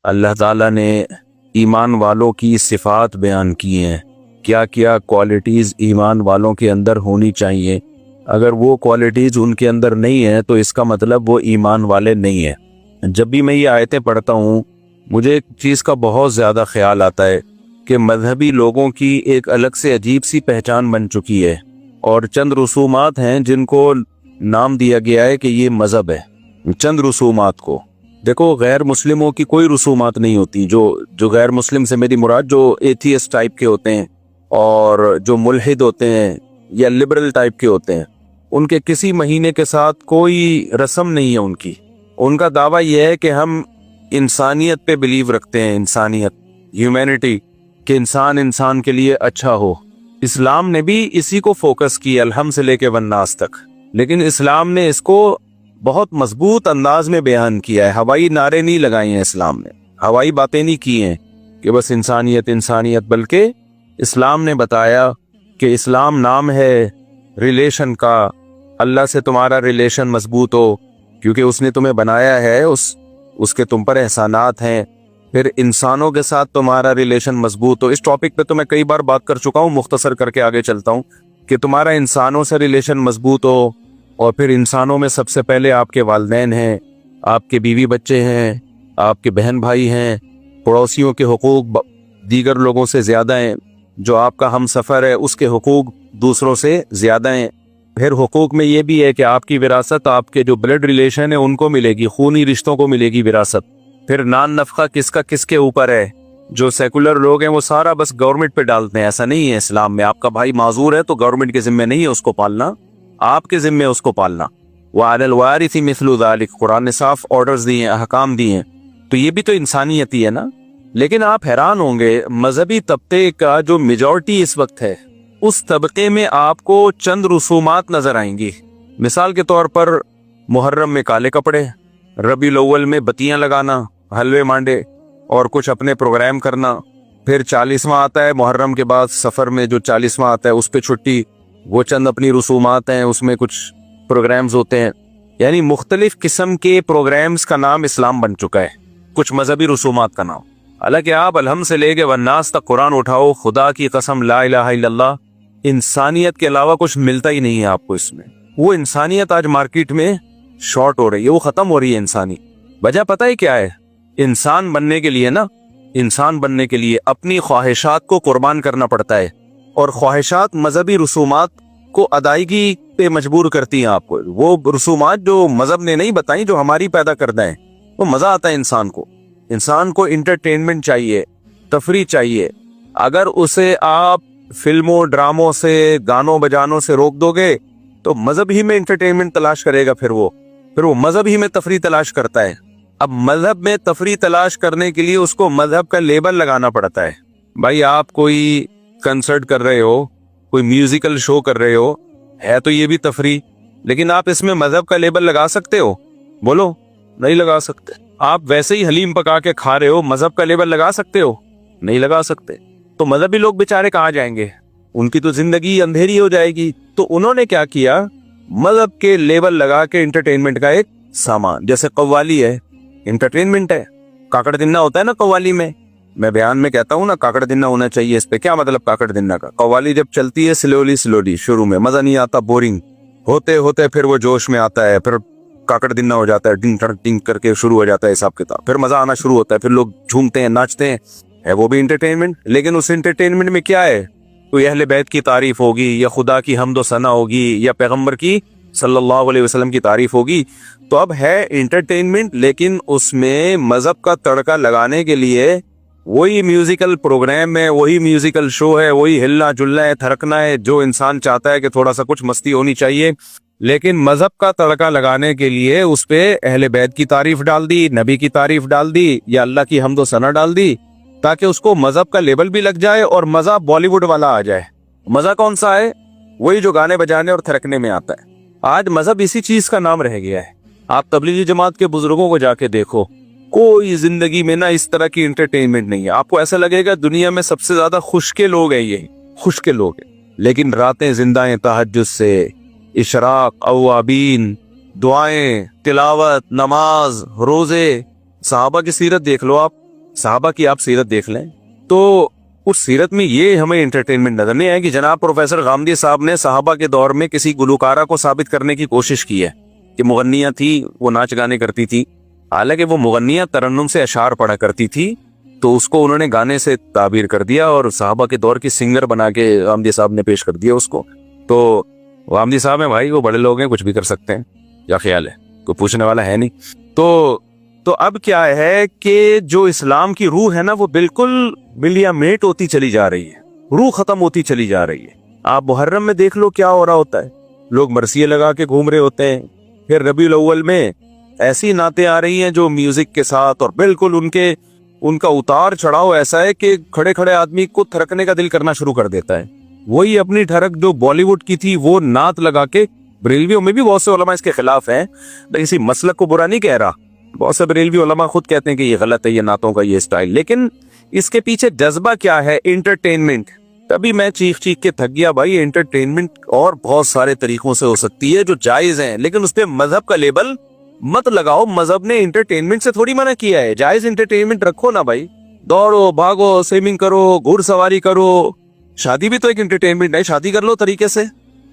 اللہ تعالیٰ نے ایمان والوں کی صفات بیان کی ہیں، کیا کیا کوالٹیز ایمان والوں کے اندر ہونی چاہیے۔ اگر وہ کوالٹیز ان کے اندر نہیں ہیں تو اس کا مطلب وہ ایمان والے نہیں ہیں۔ جب بھی میں یہ آیتیں پڑھتا ہوں مجھے ایک چیز کا بہت زیادہ خیال آتا ہے کہ مذہبی لوگوں کی ایک الگ سے عجیب سی پہچان بن چکی ہے، اور چند رسومات ہیں جن کو نام دیا گیا ہے کہ یہ مذہب ہے۔ چند رسومات کو دیکھو، غیر مسلموں کی کوئی رسومات نہیں ہوتی۔ جو غیر مسلم سے میری مراد جو ایتھیسٹ ٹائپ کے ہوتے ہیں اور جو ملحد ہوتے ہیں یا لبرل ٹائپ کے ہوتے ہیں، ان کے کسی مہینے کے ساتھ کوئی رسم نہیں ہے۔ ان کا دعویٰ یہ ہے کہ ہم انسانیت پہ بلیو رکھتے ہیں، انسانیت، ہیومینٹی، کہ انسان کے لیے اچھا ہو۔ اسلام نے بھی اسی کو فوکس کیا الحمد سے لے کے والناس تک، لیکن اسلام نے اس کو بہت مضبوط انداز میں بیان کیا ہے۔ ہوائی نعرے نہیں لگائے ہیں اسلام نے، ہوائی باتیں نہیں کی ہیں کہ بس انسانیت انسانیت، بلکہ اسلام نے بتایا کہ اسلام نام ہے ریلیشن کا، اللہ سے تمہارا ریلیشن مضبوط ہو کیونکہ اس نے تمہیں بنایا ہے، اس کے تم پر احسانات ہیں، پھر انسانوں کے ساتھ تمہارا ریلیشن مضبوط ہو۔ اس ٹاپک پہ تو میں کئی بار بات کر چکا ہوں، مختصر کر کے آگے چلتا ہوں کہ تمہارا انسانوں سے ریلیشن مضبوط ہو، اور پھر انسانوں میں سب سے پہلے آپ کے والدین ہیں، آپ کے بیوی بچے ہیں، آپ کے بہن بھائی ہیں، پڑوسیوں کے حقوق دیگر لوگوں سے زیادہ ہیں، جو آپ کا ہم سفر ہے اس کے حقوق دوسروں سے زیادہ ہیں۔ پھر حقوق میں یہ بھی ہے کہ آپ کی وراثت آپ کے جو بلڈ ریلیشن ہے ان کو ملے گی، خونی رشتوں کو ملے گی وراثت۔ پھر نان نفقہ کس کا کس کے اوپر ہے، جو سیکولر لوگ ہیں وہ سارا بس گورنمنٹ پہ ڈالتے ہیں، ایسا نہیں ہے اسلام میں۔ آپ کا بھائی معذور ہے تو گورنمنٹ کے ذمہ نہیں ہے اس کو پالنا، آپ کے ذمہ اس کو پالنا۔ وَعَلَى الْوَارِثِ مِثْلُ ذَلِكَ، قرآن نے صاف آرڈرز دیے ہیں، احکام دیے ہیں، تو یہ بھی تو انسانیت ہی ہے نا۔ لیکن آپ حیران ہوں گے مذہبی طبقے کا جو میجورٹی اس وقت ہے، اس طبقے میں آپ کو چند رسومات نظر آئیں گی۔ مثال کے طور پر محرم میں کالے کپڑے، ربیع الاول میں بتیاں لگانا، حلوے مانڈے اور کچھ اپنے پروگرام کرنا، پھر 40واں آتا ہے محرم کے بعد، سفر میں جو 40واں آتا ہے اس پہ چھٹی، وہ چند اپنی رسومات ہیں، اس میں کچھ پروگرامز ہوتے ہیں۔ یعنی مختلف قسم کے پروگرامز کا نام اسلام بن چکا ہے، کچھ مذہبی رسومات کا نام۔ حالانکہ آپ الحمد سے لے کے والناس تک قرآن اٹھاؤ، خدا کی قسم لا الہ الا اللہ، انسانیت کے علاوہ کچھ ملتا ہی نہیں ہے آپ کو اس میں۔ وہ انسانیت آج مارکیٹ میں شارٹ ہو رہی ہے، وہ ختم ہو رہی ہے انسانی۔ وجہ پتہ ہے کیا ہے؟ انسان بننے کے لیے انسان بننے کے لیے اپنی خواہشات کو قربان کرنا پڑتا ہے، اور خواہشات مذہبی رسومات کو ادائیگی پہ مجبور کرتی ہیں آپ کو۔ وہ رسومات جو مذہب نے نہیں بتائیں، جو ہماری پیدا کردہ ہیں، وہ مزہ آتا ہے انسان کو انٹرٹینمنٹ چاہیے، تفریح چاہیے۔ اگر اسے آپ فلموں ڈراموں سے گانوں بجانوں سے روک دو گے تو مذہب ہی میں انٹرٹینمنٹ تلاش کرے گا، پھر وہ مذہب ہی میں تفریح تلاش کرتا ہے۔ اب مذہب میں تفریح تلاش کرنے کے لیے اس کو مذہب کا لیبل لگانا پڑتا ہے۔ بھائی آپ کوئی کنسرٹ کر رہے ہو، کوئی میوزیکل شو کر رہے ہو، ہے تو یہ بھی تفریح، لیکن آپ اس میں مذہب کا لیبل لگا سکتے ہو؟ بولو، نہیں لگا سکتے۔ آپ ویسے ہی حلیم پکا کے کھا رہے ہو، مذہب کا لیبل لگا سکتے ہو؟ نہیں لگا سکتے۔ تو مذہبی لوگ بیچارے کہاں جائیں گے؟ ان کی تو زندگی اندھیری ہو جائے گی۔ تو انہوں نے کیا کیا؟ مذہب کے لیبل لگا کے انٹرٹینمنٹ کا ایک سامان، جیسے قوالی ہے، انٹرٹینمنٹ ہے۔ کاکڑ دنہ ہوتا ہے نا قوالی میں بیان میں کہتا ہوں نا کاکڑ دنہ ہونا چاہیے۔ اس پہ کیا مطلب کاکڑ دنہ کا؟ قوالی جب چلتی ہے سلولی شروع میں مزہ نہیں آتا، بورنگ ہوتے ہوتے پھر وہ جوش میں آتا ہے، پھر کاکڑ دنہ ہو جاتا ہے، ڈنگ ڈنگ کر کے شروع ہو جاتا ہے حساب کتاب، پھر مزہ آنا شروع ہوتا ہے، پھر لوگ جھومتے ہیں، ناچتے ہیں، ہے وہ بھی انٹرٹینمنٹ۔ لیکن اس انٹرٹینمنٹ میں کیا ہے؟ کوئی اہل بیت کی تعریف ہوگی، یا خدا کی حمد و ثنا ہوگی، یا پیغمبر کی صلی اللہ علیہ وسلم کی تعریف ہوگی۔ تو اب ہے انٹرٹینمنٹ، لیکن اس میں مذہب کا تڑکا لگانے کے لیے وہی میوزیکل پروگرام ہے، وہی میوزیکل شو ہے، وہی ہلنا جلنا ہے، تھرکنا ہے، جو انسان چاہتا ہے کہ تھوڑا سا کچھ مستی ہونی چاہیے، لیکن مذہب کا تڑکا لگانے کے لیے اس پہ اہل بیت کی تعریف ڈال دی، نبی کی تعریف ڈال دی، یا اللہ کی حمد و ثنا ڈال دی، تاکہ اس کو مذہب کا لیبل بھی لگ جائے اور مزہ بالی ووڈ والا آ جائے۔ مزہ کون سا ہے؟ وہی جو گانے بجانے اور تھرکنے میں آتا ہے۔ آج مذہب اسی چیز کا نام رہ گیا ہے۔ آپ تبلیغی جماعت کے بزرگوں کو جا کے دیکھو، کوئی زندگی میں نہ اس طرح کی انٹرٹینمنٹ نہیں ہے۔ آپ کو ایسا لگے گا دنیا میں سب سے زیادہ خوش کے لوگ ہیں، یہ خوش کے لوگ ہیں، لیکن راتیں زندہ ہیں تہجد سے، اشراق، اوابین، دعائیں، تلاوت، نماز، روزے۔ صحابہ کی سیرت دیکھ لو آپ، صحابہ کی آپ سیرت دیکھ لیں تو اس سیرت میں یہ ہمیں انٹرٹینمنٹ نظر نہیں آئے کہ جناب پروفیسر غامدی صاحب نے صحابہ کے دور میں کسی گلوکارہ کو ثابت کرنے کی کوشش کی ہے کہ مغنیاں تھی، وہ ناچ گانے کرتی تھی، حالانکہ وہ مغنیاں ترنم سے اشعار پڑھا کرتی تھی، تو اس کو انہوں نے گانے سے تعبیر کر دیا اور صحابہ کے دور کی سنگر بنا کے غامدی صاحب نے پیش کر دیا اس کو. تو غامدی صاحب ہیں بھائی، وہ بڑے لوگ ہیں، کچھ بھی کر سکتے ہیں، کیا خیال ہے؟ کوئی پوچھنے والا ہے نہیں. تو اب کیا ہے کہ جو اسلام کی روح ہے نا وہ بالکل ملیا میٹ ہوتی چلی جا رہی ہے، روح ختم ہوتی چلی جا رہی ہے. آپ محرم میں دیکھ لو کیا ہو رہا ہوتا ہے، لوگ مرثیے لگا کے گھوم رہے ہوتے ہیں. پھر ربیع الاول میں ایسی نعتیں آ رہی ہیں جو میوزک کے ساتھ، اور بالکل ان کا اتار چڑھاؤ ایسا ہے کہ کھڑے کھڑے آدمی کو تھرکنے کا دل کرنا شروع کر دیتا ہے. وہی اپنی ٹھڑک جو بالی ووڈ کی تھی وہ نعت لگا کے، بریلویوں میں بھی بہت سے علماء اس کے خلاف ہیں، اسی مسلک کو برا نہیں کہہ رہا، بہت سے بریلوی علماء خود کہتے ہیں کہ یہ غلط ہے، یہ نعتوں کا یہ اسٹائل، لیکن اس کے پیچھے جذبہ کیا ہے؟ انٹرٹینمنٹ. تبھی میں چیخ کے تھک گیا بھائی. انٹرٹینمنٹ اور بہت سارے طریقوں سے ہو سکتی ہے جو جائز ہیں، لیکن اس پہ مذہب کا لیبل مت لگاؤ. مذہب نے انٹرٹینمنٹ سے تھوڑی منع کیا ہے، جائز انٹرٹینمنٹ رکھو نا بھائی. دوڑو، بھاگو، سوئمنگ کرو، گھڑ سواری کرو. شادی بھی تو ایک انٹرٹینمنٹ ہے، شادی کر لو طریقے سے.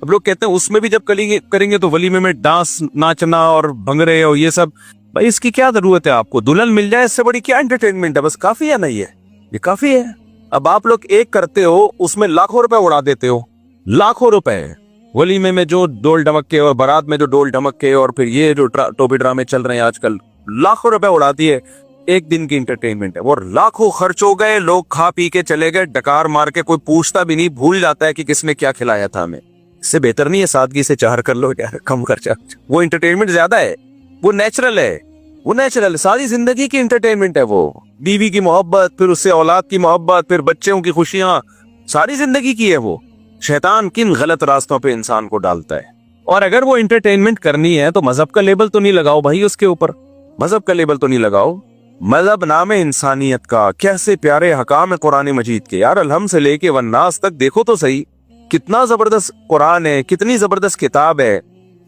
اب لوگ کہتے ہیں اس میں بھی جب کریں گے تو ولیمے میں ڈانس، ناچنا اور بھنگڑے اور یہ سب. بھائی اس کی کیا ضرورت ہے؟ آپ کو دلہن مل جائے اس سے بڑی کیا انٹرٹینمنٹ ہے؟ بس کافی ہے نا، یہ کافی ہے. اب آپ لوگ ایک کرتے ہو، اس میں لاکھوں روپے اڑا دیتے ہو، لاکھوں روپے. ولیمے میں جو ڈول ڈمک کے اور بارات میں جو ڈول ڈمک کے اور پھر یہ جو ٹوپی ڈرامے چل رہے ہیں آج کل، لاکھوں روپے اڑا دیے. ایک دن کی انٹرٹینمنٹ ہے اور لاکھوں خرچ ہو گئے، لوگ کھا پی کے چلے گئے، ڈکار مار کے، کوئی پوچھتا بھی نہیں، بھول جاتا ہے کہ کس نے کیا کھلایا تھا ہمیں. اس سے بہتر نہیں ہے سادگی سے چہر کر لو یار، کم خرچہ. وہ انٹرٹینمنٹ زیادہ ہے، وہ نیچرل ہے، وہ نیچرل ساری زندگی کی انٹرٹینمنٹ ہے. وہ بیوی کی محبت، پھر اس سے اولاد کی محبت، پھر بچوں کی خوشیاں، ساری زندگی کی ہے. وہ شیطان کن غلط راستوں پہ انسان کو ڈالتا ہے. اور اگر وہ انٹرٹینمنٹ کرنی ہے تو مذہب کا لیبل تو نہیں لگاؤ بھائی اس کے اوپر، مذہب کا لیبل تو نہیں لگاؤ. مذہب نام انسانیت کا، کیسے پیارے حکام ہے قرآن مجید کے یار. الحمد سے لے کے والناس تک دیکھو تو صحیح، کتنا زبردست قرآن ہے، کتنی زبردست کتاب ہے.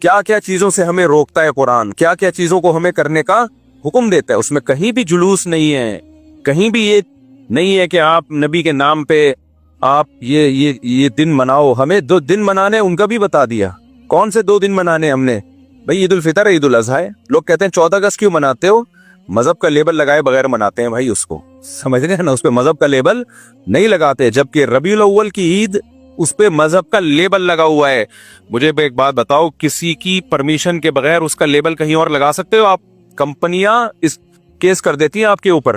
کیا کیا چیزوں سے ہمیں روکتا ہے قرآن، کیا کیا چیزوں کو ہمیں کرنے کا حکم دیتا ہے. اس میں کہیں بھی جلوس نہیں ہے، کہیں بھی یہ نہیں ہے کہ آپ نبی کے نام پہ آپ یہ دن مناؤ. ہمیں 2 دن منانے ان کا بھی بتا دیا. کون سے 2 دن منانے ہم نے؟ بھائی عید الفطر ہے، عید الاضحیٰ ہے. لوگ کہتے ہیں 14 اگست کیوں مناتے ہو؟ مذہب کا لیبل لگائے بغیر مناتے ہیں بھائی اس کو، سمجھ گئے نا؟ اس پہ مذہب کا لیبل نہیں لگاتے، جبکہ ربیع الاول کی عید اس پہ مذہب کا لیبل لگا ہوا ہے. مجھے ایک بات بتاؤ، کسی کی پرمیشن کے بغیر اس کا لیبل کہیں اور لگا سکتے ہو آپ؟ کمپنیاں اس کیس کر دیتی ہیں آپ کے اوپر.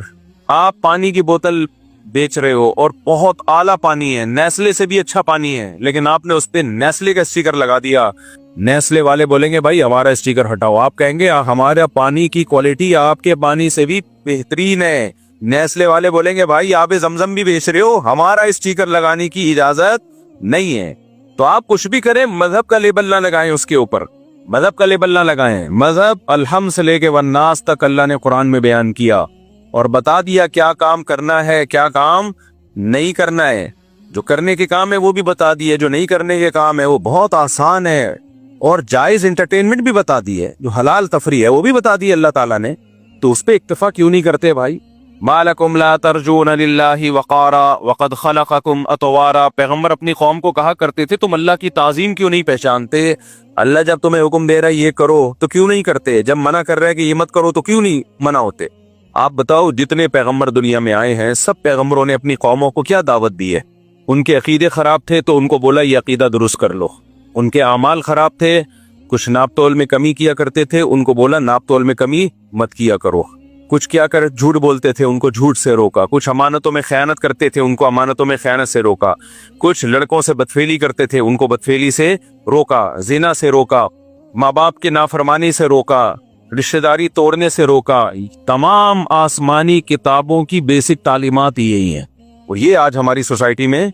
آپ پانی کی بوتل بیچ رہے ہو اور بہت اعلیٰ پانی ہے، نیسلے سے بھی اچھا پانی ہے، لیکن آپ نے اس پہ نیسلے کا اسٹیکر لگا دیا. نیسلے والے بولیں گے بھائی ہمارا اسٹیکر ہٹاؤ. آپ کہیں گے ہمارا پانی کی کوالٹی آپ کے پانی سے بھی بہترین ہے. نیسلے والے بولیں گے بھائی آپ زمزم بھی بیچ رہے ہو، ہمارا اسٹیکر لگانے کی اجازت نہیں ہے. تو آپ کچھ بھی کریں، مذہب کا لیبل نہ لگائیں اس کے اوپر، مذہب کا لیبل نہ لگائیں. مذہب الحمد سے لے کے والناس تک اللہ نے قرآن میں بیان کیا اور بتا دیا کیا کام کرنا ہے، کیا کام نہیں کرنا ہے. جو کرنے کے کام ہے وہ بھی بتا دیے، جو نہیں کرنے کے کام ہے وہ بہت آسان ہے. اور جائز انٹرٹینمنٹ بھی بتا دی ہے، جو حلال تفریح ہے وہ بھی بتا دی اللہ تعالیٰ نے. تو اس پہ اکتفا کیوں نہیں کرتے بھائی؟ مالکم لا ترجون للہ وقارا وقد خلقکم اطوارا. پیغمبر اپنی قوم کو کہا کرتے تھے تم اللہ کی تعظیم کیوں نہیں پہچانتے؟ اللہ جب تمہیں حکم دے رہا ہے یہ کرو تو کیوں نہیں کرتے؟ جب منع کر رہا ہے کہ یہ مت کرو تو کیوں نہیں منع ہوتے؟ آپ بتاؤ، جتنے پیغمبر دنیا میں آئے ہیں سب پیغمبروں نے اپنی قوموں کو کیا دعوت دی ہے؟ ان کے عقیدے خراب تھے تو ان کو بولا یہ عقیدہ درست کر لو. ان کے اعمال خراب تھے، کچھ ناپ تول میں کمی کیا کرتے تھے، ان کو بولا ناپ تول میں کمی مت کیا کرو. کچھ کیا کر جھوٹ بولتے تھے ان کو جھوٹ سے روکا. کچھ امانتوں میں خیانت کرتے تھے ان کو امانتوں میں خیانت سے روکا. کچھ لڑکوں سے بدفعلی کرتے تھے ان کو بدفعلی سے روکا، زنا سے روکا، ماں باپ کے نافرمانی سے روکا، رشتہ داری توڑنے سے روکا. تمام آسمانی کتابوں کی بیسک تعلیمات یہی ہیں، اور یہ آج ہماری سوسائٹی میں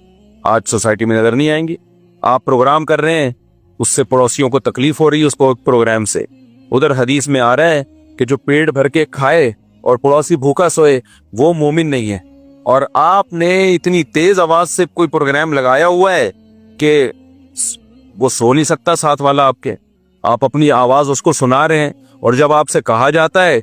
نظر نہیں آئیں گی. آپ پروگرام کر رہے ہیں، اس سے پڑوسیوں کو تکلیف ہو رہی ہے اس کو پروگرام سے. ادھر حدیث میں آ رہا ہے کہ جو پیٹ بھر کے کھائے اور پڑوسی بھوکا سوئے وہ مومن نہیں ہے. اور آپ نے اتنی تیز آواز سے کوئی پروگرام لگایا ہوا ہے کہ وہ سو نہیں سکتا ساتھ والا آپ کے. آپ اپنی آواز اس کو سنا رہے ہیں، اور جب آپ سے کہا جاتا ہے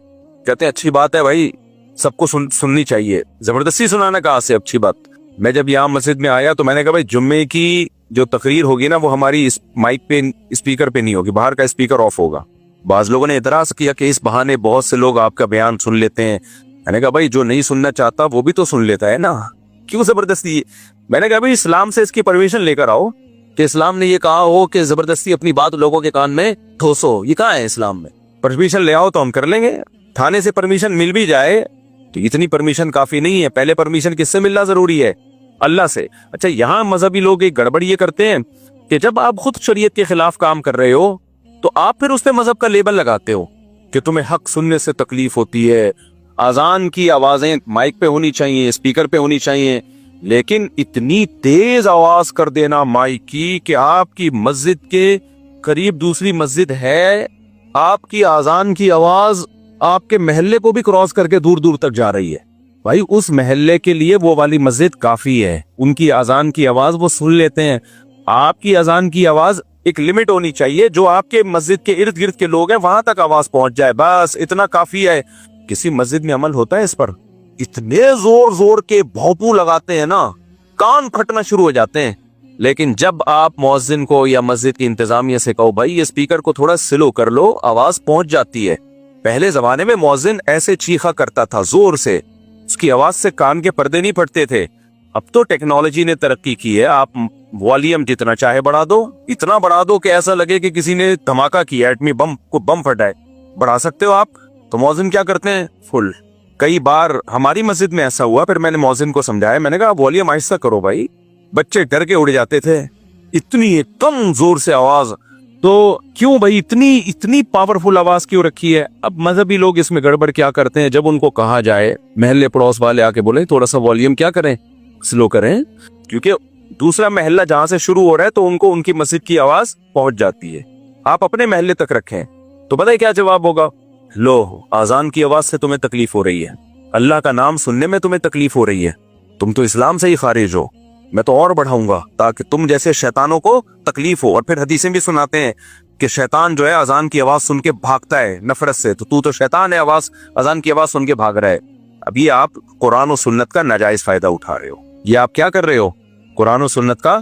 کہتے ہیں اچھی بات ہے بھائی سب کو سننی چاہیے. زبردستی سنانا کہاں سے؟ اچھی بات. میں جب یہاں مسجد میں آیا تو میں نے کہا بھائی جمعے کی جو تقریر ہوگی نا وہ ہماری اس مائک پہ اسپیکر پہ نہیں ہوگی, باہر کا اسپیکر آف ہوگا. بعض لوگوں نے اعتراض کیا کہ اس بہانے بہت سے لوگ آپ کا بیان سن لیتے ہیں. میں نے کہا بھائی جو نہیں سننا چاہتا وہ بھی تو سن لیتا ہے نا, کیوں زبردستی؟ میں نے کہا بھائی اسلام سے اس کی پرمیشن لے کر آؤ کہ اسلام نے یہ کہا ہو کہ زبردستی اپنی بات لوگوں کے کان میں ٹھوسو, یہ کہاں ہے اسلام میں؟ پرمیشن لے آؤ تو ہم کر لیں گے. تھانے سے پرمیشن مل بھی جائے تو اتنی پرمیشن کافی نہیں ہے, پہلے پرمیشن کس سے ملنا ضروری ہے؟ اللہ سے. اچھا یہاں مذہبی لوگ ایک گڑبڑ یہ کرتے ہیں کہ جب آپ خود شریعت کے خلاف کام کر رہے ہو تو آپ پھر اس پہ مذہب کا لیبل لگاتے ہو کہ تمہیں حق سننے سے تکلیف ہوتی ہے, اذان کی آوازیں مائک پہ ہونی چاہیے, اسپیکر پہ ہونی چاہیے, لیکن اتنی تیز آواز کر دینا مائک کی کہ آپ کی مسجد کے قریب دوسری مسجد ہے, آپ کی اذان کی آواز آپ کے محلے کو بھی کراس کر کے دور دور تک جا رہی ہے. بھائی اس محلے کے لیے وہ والی مسجد کافی ہے, ان کی اذان کی آواز وہ سن لیتے ہیں. آپ کی اذان کی آواز ایک لمٹ ہونی چاہیے, جو آپ کے مسجد کے ارد گرد کے لوگ ہیں وہاں تک آواز پہنچ جائے, بس اتنا کافی ہے. کسی مسجد میں عمل ہوتا ہے اس پر؟ اتنے زور زور کے بھونپو لگاتے ہیں نا, کان پھٹنا شروع ہو جاتے ہیں. لیکن جب آپ مؤذن کو یا مسجد کی انتظامیہ سے کہو بھائی یہ اسپیکر کو تھوڑا سلو کر لو, آواز پہنچ جاتی ہے. پہلے زمانے میں مؤذن ایسے چیخا کرتا تھا زور سے, اس کی آواز سے کان کے پردے نہیں پھٹتے تھے. اب تو ٹیکنالوجی نے ترقی کی ہے, آپ والیوم جتنا چاہے بڑھا دو, اتنا بڑھا دو کہ ایسا لگے کہ کسی نے دھماکہ کیا, ایٹمی بم کو بم پھٹائے. بڑھا سکتے ہو آپ. تو مؤذن کیا کرتے ہیں؟ فل. کئی بار ہماری مسجد میں ایسا ہوا, پھر میں نے مؤذن کو سمجھایا, میں نے کہا والیوم آہستہ کرو بھائی, بچے ڈر کے اڑ جاتے تھے, اتنی کم زور سے آواز. تو کیوں بھائی اتنی پاورفل آواز کیوں رکھی ہے؟ اب مذہبی لوگ اس میں گڑبڑ کیا کرتے ہیں, جب ان کو کہا جائے, محلے پڑوس والے آ کے بولے تھوڑا سا والیوم کیا کریں, سلو کریں, کیونکہ دوسرا محلہ جہاں سے شروع ہو رہا ہے تو ان کو ان کی مسجد کی آواز پہنچ جاتی ہے, آپ اپنے محلے تک رکھیں. تو پتہ ہے کیا جواب ہوگا؟ لو اذان کی آواز سے تمہیں تکلیف ہو رہی ہے, اللہ کا نام سننے میں تمہیں تکلیف ہو رہی ہے, تم تو اسلام سے ہی خارج ہو, میں تو اور بڑھاؤں گا تاکہ تم جیسے شیطانوں کو تکلیف ہو. اور پھر حدیثیں بھی سناتے ہیں کہ شیطان جو ہے اذان کی آواز سن کے بھاگتا ہے نفرت سے, تو شیطان ہے, اذان کی آواز سن کے بھاگ رہا ہے. اب یہ آپ قرآن و سنت کا ناجائز فائدہ اٹھا رہے ہو, یہ آپ کیا کر رہے ہو؟ قرآن و سنت کا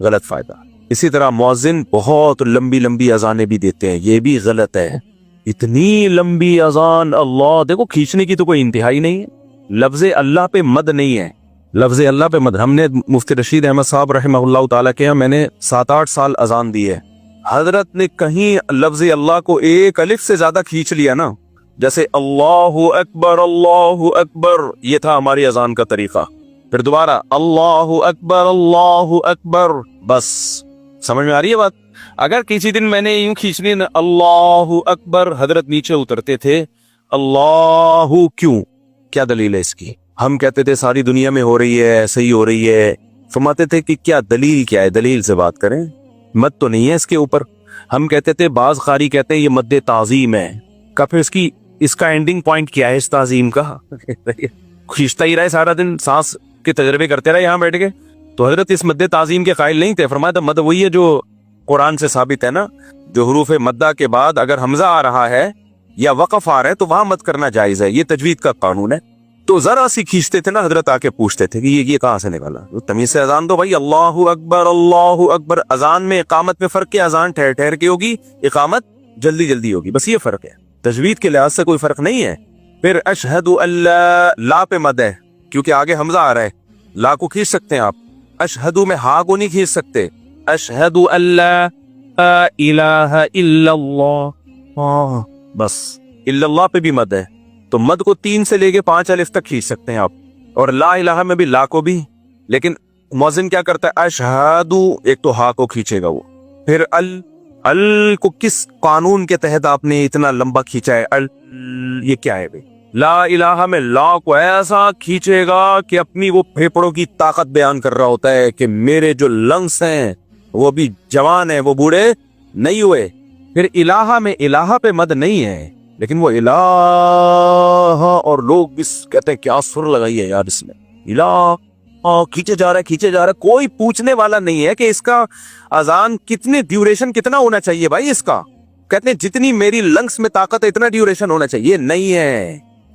غلط فائدہ. اسی طرح مؤذن بہت لمبی لمبی اذانیں بھی دیتے ہیں, یہ بھی غلط ہے. اتنی لمبی اذان, اللہ دیکھو کھینچنے کی تو کوئی انتہائی نہیں ہے. لفظ اللہ پہ مد نہیں ہے, لفظ اللہ پہ مد. ہم نے مفتی رشید احمد صاحب رحمہ اللہ تعالیٰ کے, میں نے 7-8 سال اذان دی ہے, حضرت نے کہیں لفظ اللہ کو ایک الف سے زیادہ کھینچ لیا نا, جیسے اللہ اکبر, یہ تھا ہماری اذان کا طریقہ. پھر دوبارہ اللہ اکبر, بس. سمجھ میں آ رہی ہے بات؟ اگر کسی دن میں نے یوں کھینچ لی نا اللہ اکبر, حضرت نیچے اترتے تھے. اللہ کیوں, کیا دلیل ہے اس کی؟ ہم کہتے تھے ساری دنیا میں ہو رہی ہے, صحیح ہو رہی ہے. فرماتے تھے کہ کیا دلیل کیا ہے, دلیل سے بات کریں, مد تو نہیں ہے اس کے اوپر. ہم کہتے تھے, بعض قاری کہتے ہیں یہ مد تعظیم ہے. پھر اس کا اینڈنگ پوائنٹ کیا ہے اس تعظیم کا؟ کھینچتا ہی رہے سارا دن, سانس کے تجربے کرتے رہے یہاں بیٹھ کے. تو حضرت اس مد تعظیم کے قائل نہیں تھے. فرمایا مد وہی ہے جو قرآن سے ثابت ہے نا, جو حروف مدہ کے بعد اگر حمزہ آ رہا ہے یا وقف آ رہا ہے تو وہاں مد کرنا جائز ہے, یہ تجوید کا قانون ہے. تو ذرا سی کھینچتے تھے نا, حضرت آ کے پوچھتے تھے کہ یہ کہاں سے نکالا. تمیز سے اذان دو بھائی, اللہ اکبر. اذان میں اقامت میں فرق ہے, اذان ٹھہر ٹھہر کے ہوگی, اقامت جلدی جلدی ہوگی, بس یہ فرق ہے. تجوید کے لحاظ سے کوئی فرق نہیں ہے. پھر اشہد اللہ, لا پہ مد ہے کیونکہ آگے حمزہ آ رہا ہے, لا کو کھینچ سکتے ہیں آپ. اشہدو میں ہا کو نہیں کھینچ سکتے. اشہد اللہ الہ الا اللہ, بس. الا اللہ پہ بھی مد ہے, تو مد کو 3 سے لے کے 5 الف تک کھینچ سکتے ہیں آپ. اور لا الہ میں بھی لا کو بھی. لیکن مؤذن کیا کرتا ہے, اشہدو, ایک تو ہا کو کھینچے گا وہ. پھر ال کو کس قانون کے تحت آپ نے اتنا لمبا کھینچا ہے؟ یہ کیا ہے بھائی؟ لا الہ میں لا کو ایسا کھینچے گا کہ اپنی وہ پھیپڑوں کی طاقت بیان کر رہا ہوتا ہے کہ میرے جو لنگس ہیں وہ بھی جوان ہیں, وہ بوڑھے نہیں ہوئے. پھر الہ میں الہ پہ مد نہیں ہے, لیکن وہ الہ, اور لوگ بھی کہتے ہیں کیا سر لگائی ہے یار اس میں, الہ کھینچے جا رہا ہے. کوئی پوچھنے والا نہیں ہے کہ اس کا اذان کتنے ڈیوریشن کتنا ہونا چاہیے بھائی اس کا. کہتے ہیں جتنی میری لنگس میں طاقت ہے اتنا ڈیوریشن ہونا چاہیے, نہیں ہے.